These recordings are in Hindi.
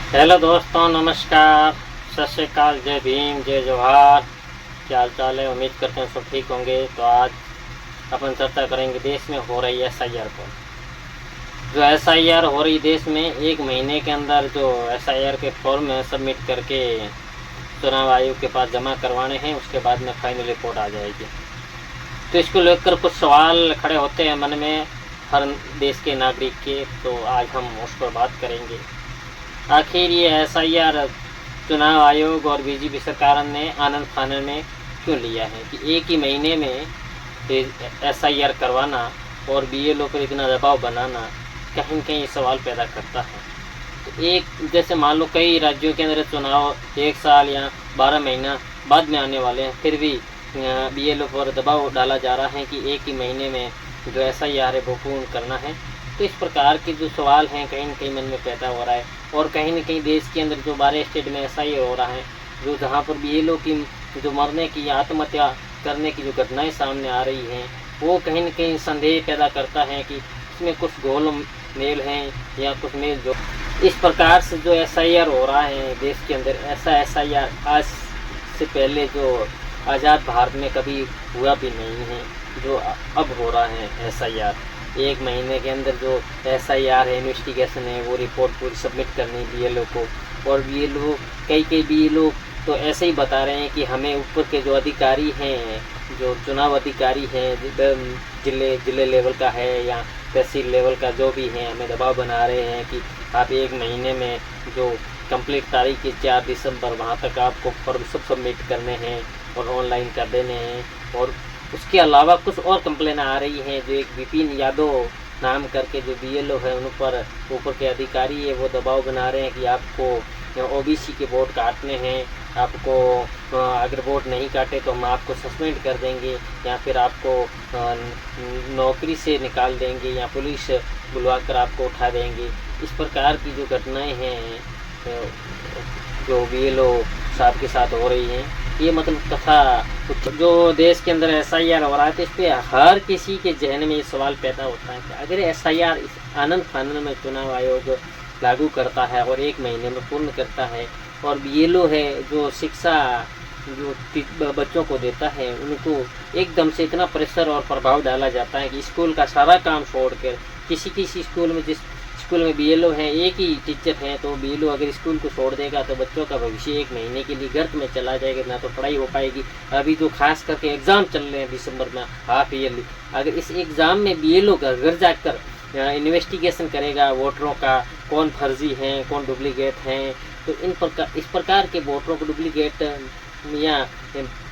हेलो दोस्तों, नमस्कार, सत श्री अकाल, जय भीम, जय जोहार। क्या हाल चाल है? उम्मीद करते हैं सब ठीक होंगे। तो आज अपन चर्चा करेंगे देश में हो रही एसआईआर पर। जो एसआईआर हो रही देश में, एक महीने के अंदर जो एसआईआर के फॉर्म सबमिट करके चुनाव आयोग के पास जमा करवाने हैं, उसके बाद में फाइनल रिपोर्ट आ जाएगी। तो इसको लेकर कुछ सवाल खड़े होते हैं मन में हर देश के नागरिक के, तो आज हम उस पर बात करेंगे। आखिर ये एसआईआर चुनाव आयोग और बीजेपी सरकार ने आनंद फानन में क्यों लिया है कि एक ही महीने में एसआईआर करवाना और बीएलओ पर इतना दबाव बनाना कहीं न कहीं सवाल पैदा करता है। तो एक जैसे मान लो कई राज्यों के अंदर चुनाव 1 साल या 12 महीना बाद में आने वाले हैं, फिर भी बीएलओ पर दबाव डाला जा रहा है कि एक ही महीने में जो एसआईआर है वो पूर्ण करना है। तो इस प्रकार के जो सवाल हैं कहीं न कहीं मन में पैदा हो रहा है। और कहीं न कहीं देश के अंदर जो 12 स्टेट में एसआईआर हो रहा है, जो जहाँ पर बीएलओ की जो मरने की या आत्महत्या करने की जो घटनाएं सामने आ रही हैं, वो कहीं न कहीं संदेह पैदा करता है कि इसमें कुछ गोल मेल हैं या कुछ मेल जो इस प्रकार से जो एसआईआर हो रहा है देश के अंदर, ऐसा एसआईआर आज से पहले जो आज़ाद भारत में कभी हुआ भी नहीं है जो अब हो रहा है एसआईआर। एक महीने के अंदर जो एसआईआर है, इन्वेस्टिगेशन है, वो रिपोर्ट पूरी सबमिट करनी बीएलओ को। और बीएलओ कई बीएलओ तो ऐसे ही बता रहे हैं कि हमें ऊपर के जो अधिकारी हैं, जो चुनाव अधिकारी हैं, जिले लेवल का है या तहसील लेवल का जो भी है, हमें दबाव बना रहे हैं कि आप एक महीने में जो कंप्लीट तारीख की 4 दिसंबर वहाँ तक आपको फॉर्म सब सबमिट करने हैं और ऑनलाइन कर देने हैं। और उसके अलावा कुछ और कंप्लेन आ रही हैं, जो एक विपिन यादव नाम करके जो बीएलओ है, उन पर ऊपर के अधिकारी है वो दबाव बना रहे हैं कि आपको ओबीसी के वोट काटने हैं, आपको अगर वोट नहीं काटे तो हम आपको सस्पेंड कर देंगे या फिर आपको नौकरी से निकाल देंगे या पुलिस बुलवा कर आपको उठा देंगे। इस प्रकार की जो घटनाएं हैं जो बीएलओ साहब के साथ हो रही हैं, ये मतलब कथा जो देश के अंदर एसआईआर हो रहा है, तो इस पर हर किसी के जहन में ये सवाल पैदा होता है कि अगर एसआईआर इस आनंद फानन में चुनाव आयोग लागू करता है और एक महीने में पूर्ण करता है, और बीएलओ है जो शिक्षा जो बच्चों को देता है, उनको एकदम से इतना प्रेशर और प्रभाव डाला जाता है कि स्कूल का सारा काम छोड़कर किसी स्कूल में, जिस स्कूल में बीएलओ है, एक ही टीचर हैं, तो बीएलओ अगर स्कूल को छोड़ देगा तो बच्चों का भविष्य एक महीने के लिए गर्त में चला जाएगा, ना तो पढ़ाई हो पाएगी। अभी जो खास करके एग्ज़ाम चल रहे हैं दिसंबर में हाफ ईयरली, अगर इस एग्ज़ाम में बीएलओ घर जाकर इन्वेस्टिगेशन करेगा वोटरों का, कौन फर्जी हैं कौन डुप्लीकेट हैं, तो इस प्रकार के वोटरों को डुप्लीकेट या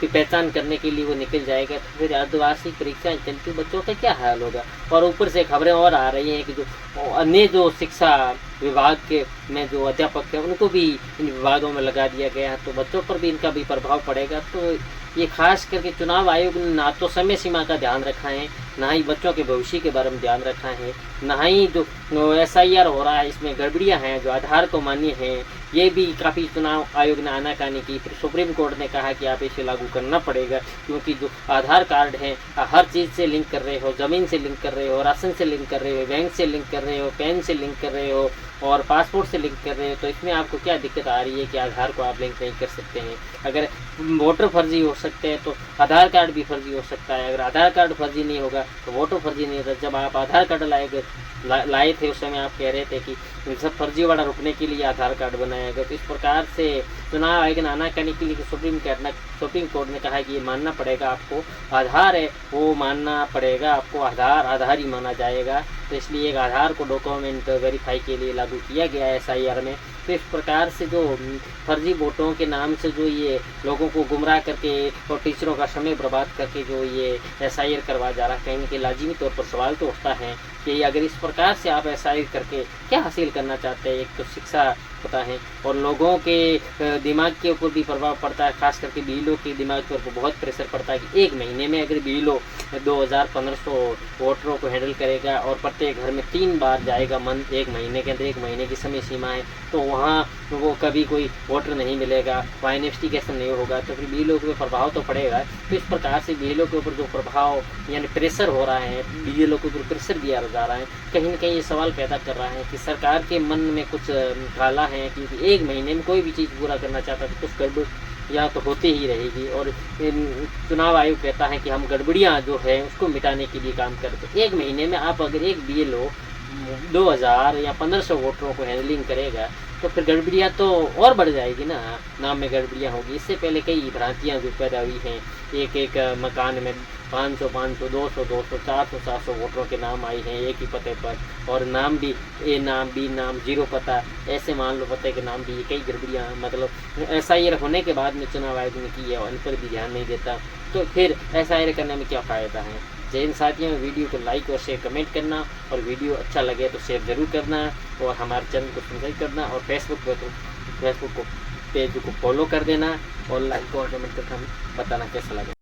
पहचान करने के लिए वो निकल जाएगा, तो फिर अर्धवार्षिक परीक्षाएं चलती बच्चों का क्या हाल होगा। और ऊपर से खबरें और आ रही हैं कि जो अन्य जो शिक्षा विभाग के में जो अध्यापक हैं उनको भी इन विभागों में लगा दिया गया है, तो बच्चों पर भी इनका भी प्रभाव पड़ेगा। तो ये खास करके चुनाव आयोग ने ना तो समय सीमा का ध्यान रखा है, ना ही बच्चों के भविष्य के बारे में ध्यान रखा है, ना ही जो एसआईआर हो रहा है इसमें गड़बड़ियां हैं जो आधार को मान्य हैं, ये भी काफ़ी चुनाव आयोग ने आनाकानी की। फिर सुप्रीम कोर्ट ने कहा कि आप इसे लागू करना पड़ेगा, क्योंकि जो आधार कार्ड है हर चीज़ से लिंक कर रहे हो, ज़मीन से लिंक कर रहे हो, राशन से लिंक कर रहे हो, बैंक से लिंक कर रहे हो, पैन से लिंक कर रहे हो और पासपोर्ट से लिंक कर रहे हो, तो इसमें आपको क्या दिक्कत आ रही है कि आधार को आप लिंक नहीं कर सकते हैं। अगर वोटर फर्जी हो सकते हैं तो आधार कार्ड भी फर्जी हो सकता है, अगर आधार कार्ड फर्जी नहीं होगा तो वोटर फर्जी नहीं होता। जब आप आधार कार्ड लाए थे उस समय आप कह रहे थे कि सब फर्जीवाड़ा रुकने के लिए आधार कार्ड बनाया गया। तो इस प्रकार से चुनाव आयोग ने आनाकानी के लिए सुप्रीम कोर्ट ने कहा कि ये मानना पड़ेगा, आपको आधार है वो मानना पड़ेगा, आपको आधार ही माना जाएगा। तो इसलिए एक आधार को डॉक्यूमेंट वेरीफाई के लिए लागू किया गया है एसआईआर में। तो इस प्रकार से जो फर्जी वोटों के नाम से जो ये लोगों को गुमराह करके और टीचरों का समय बर्बाद करके जो ये एसआईआर करवा जा रहा है, कहीं न कहीं लाजिमी तौर पर सवाल तो उठता है कि अगर इस प्रकार से आप एसआईआर करके क्या हासिल करना चाहते हैं। एक तो शिक्षा होता है और लोगों के दिमाग के ऊपर भी प्रभाव पड़ता है, खास करके बीएलओ के दिमाग पर बहुत प्रेशर पड़ता है कि एक महीने में अगर बीएलओ 2500 वोटरों को हैंडल करेगा और प्रत्येक घर में 3 बार जाएगा एक महीने के अंदर, एक महीने की समय सीमा है, तो वहाँ वो कभी कोई वोटर नहीं मिलेगा, वहाँ इन्वेस्टिगेशन नहीं होगा, तो फिर बीएलओ के प्रभाव तो पड़ेगा। तो इस प्रकार से बीएलओ के ऊपर जो प्रभाव यानी प्रेशर हो रहा है, बीएलओ के ऊपर प्रेशर दिया जा रहा है, कहीं न कहीं ये सवाल पैदा कर रहा है कि सरकार के मन में कुछ काला हैं, क्योंकि एक महीने में कोई भी चीज़ पूरा करना चाहता है तो कुछ गड़बड़ यहाँ तो होती ही रहेगी। और चुनाव आयोग कहता है कि हम गड़बड़ियाँ जो है उसको मिटाने के लिए काम करते हैं। एक महीने में आप अगर एक BLO 2000 या 1500 वोटरों को हैंडलिंग करेगा तो फिर गड़बड़ियाँ तो और बढ़ जाएगी ना, नाम में गड़बड़ियाँ होगी। इससे पहले कई भ्रांतियाँ जो पैदा हुई हैं, एक मकान में 500 500 200 200 400 700 वोटरों के नाम आए हैं एक ही पते पर, और नाम भी A नाम B नाम 0 पता, ऐसे मान लो पते के नाम भी कई गड़बड़ियाँ, मतलब SIR होने के बाद में चुनाव आयोग ने की है और इन पर भी ध्यान नहीं देता, तो फिर SIR करने में क्या फ़ायदा है। जय हिंद साथियों, वीडियो को लाइक और शेयर कमेंट करना, और वीडियो अच्छा लगे तो शेयर ज़रूर करना, और हमारे चैनल को सब्सक्राइब करना, और फेसबुक को पेज को फॉलो कर देना, और लाइक और कमेंट करके बताना कैसा लगा।